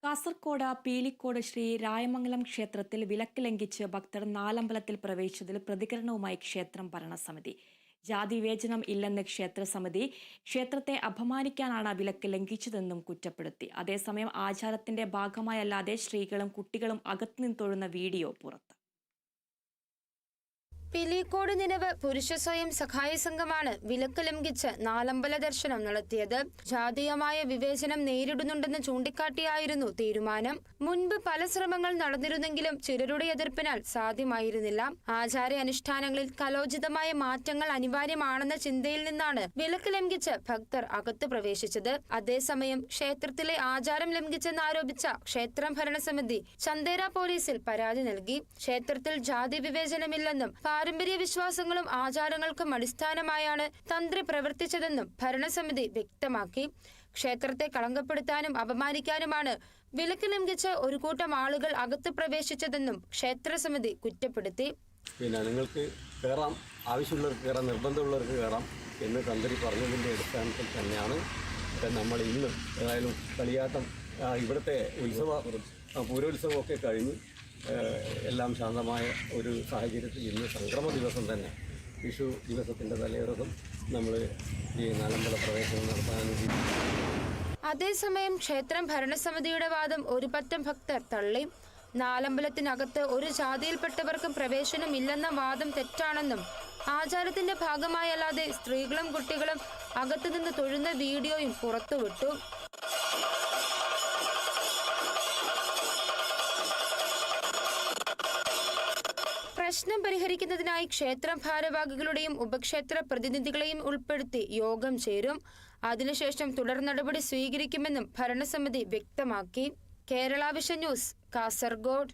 കാസർകോട് പീലിക്കോട് ശ്രീ രായമംഗലം ക്ഷേത്രത്തിൽ വിലക്ക് ലംഘിച്ച് ഭക്തർ നാലമ്പലത്തിൽ പ്രവേശിച്ചതിൽ പ്രതികരണവുമായി ക്ഷേത്രം ഭരണസമിതി. ജാതി വിവേചനം ഇല്ലെന്ന് ക്ഷേത്രസമിതി ക്ഷേത്രത്തെ അപമാനിക്കാനാണ് വിലക്ക് ലംഘിച്ചതെന്നും കുറ്റപ്പെടുത്തി. അതേസമയം ആചാരത്തിന്റെ ഭാഗമായല്ലാതെ സ്ത്രീകളും കുട്ടികളും അകത്തുനിന്ന് തൊഴുന്ന വീഡിയോ പുറത്ത്. പീലിക്കോട് നിലവ് പുരുഷ സ്വയം സഹായ സംഘമാണ് വിലക്ക് ലംഘിച്ച് നാലമ്പല ദർശനം നടത്തിയത്. ജാതീയമായ വിവേചനം നേരിടുന്നുണ്ടെന്ന് ചൂണ്ടിക്കാട്ടിയായിരുന്നു തീരുമാനം. മുൻപ് പല ശ്രമങ്ങൾ നടന്നിരുന്നെങ്കിലും ചിലരുടെ എതിർപ്പിനാൽ സാധ്യമായിരുന്നില്ല. ആചാര അനുഷ്ഠാനങ്ങളിൽ കലോചിതമായ മാറ്റങ്ങൾ അനിവാര്യമാണെന്ന ചിന്തയിൽ നിന്നാണ് വിലക്ക് ലംഘിച്ച് ഭക്തർ അകത്ത് പ്രവേശിച്ചത്. അതേസമയം ക്ഷേത്രത്തിലെ ആചാരം ലംഘിച്ചെന്നാരോപിച്ച ക്ഷേത്രം ഭരണസമിതി ചന്ദേര പോലീസിൽ പരാതി നൽകി. ക്ഷേത്രത്തിൽ ജാതി വിവേചനമില്ലെന്നും പാരമ്പര്യ വിശ്വാസങ്ങളും ആചാരങ്ങൾക്കും അടിസ്ഥാനമായാണ് തന്ത്രി പ്രവർത്തിച്ചതെന്നും ഭരണസമിതി വ്യക്തമാക്കി. ക്ഷേത്രത്തെ കളങ്കപ്പെടുത്താനും അപമാനിക്കാനുമാണ് വിലക്ക് ലംഘിച്ച് ഒരു കൂട്ടം ആളുകൾ അകത്ത് പ്രവേശിച്ചതെന്നും ക്ഷേത്രസമിതി കുറ്റപ്പെടുത്തി. നിങ്ങൾക്ക് കയറാം, ആവശ്യമുള്ളവർക്ക് കയറാം, നിർബന്ധമുള്ളവർക്ക് കയറാം എന്ന് തന്ത്രി പറഞ്ഞതിൻ്റെ അടിസ്ഥാനത്തിൽ തന്നെയാണ് നമ്മൾ ഇന്ന് ഏതായാലും കളിയാട്ടം ഇവിടുത്തെ പൂരോത്സവമൊക്കെ കഴിഞ്ഞ് എല്ലാം ശാന്തമായ ഒരു സാഹചര്യത്തിൽ ഇന്ന് സംക്രമ ദിവസം തന്നെ വിഷു ദിവസത്തിൻ്റെ തലേദിവസം നമ്മൾ ഈ നാലമ്പല പ്രവേശനം നടത്താൻ. അതേസമയം ക്ഷേത്രം ഭരണസമിതിയുടെ വാദം ഒരു പറ്റം ഭക്തർ തള്ളി. നാലമ്പലത്തിനകത്ത് ഒരു ജാതിയിൽപ്പെട്ടവർക്കും പ്രവേശനമില്ലെന്ന വാദം തെറ്റാണെന്നും ആചാരത്തിന്റെ ഭാഗമായല്ലാതെ സ്ത്രീകളും കുട്ടികളും അകത്തുനിന്ന് തൊഴുന്ന വീഡിയോയും പുറത്തുവിട്ടു. പ്രശ്നം പരിഹരിക്കുന്നതിനായി ക്ഷേത്രം ഭാരവാഹികളുടെയും ഉപക്ഷേത്ര പ്രതിനിധികളെയും ഉൾപ്പെടുത്തി യോഗം ചേരും. അതിനുശേഷം തുടർ നടപടി സ്വീകരിക്കുമെന്നും ഭരണസമിതി വ്യക്തമാക്കി. Kerala vision news, Kasaragod.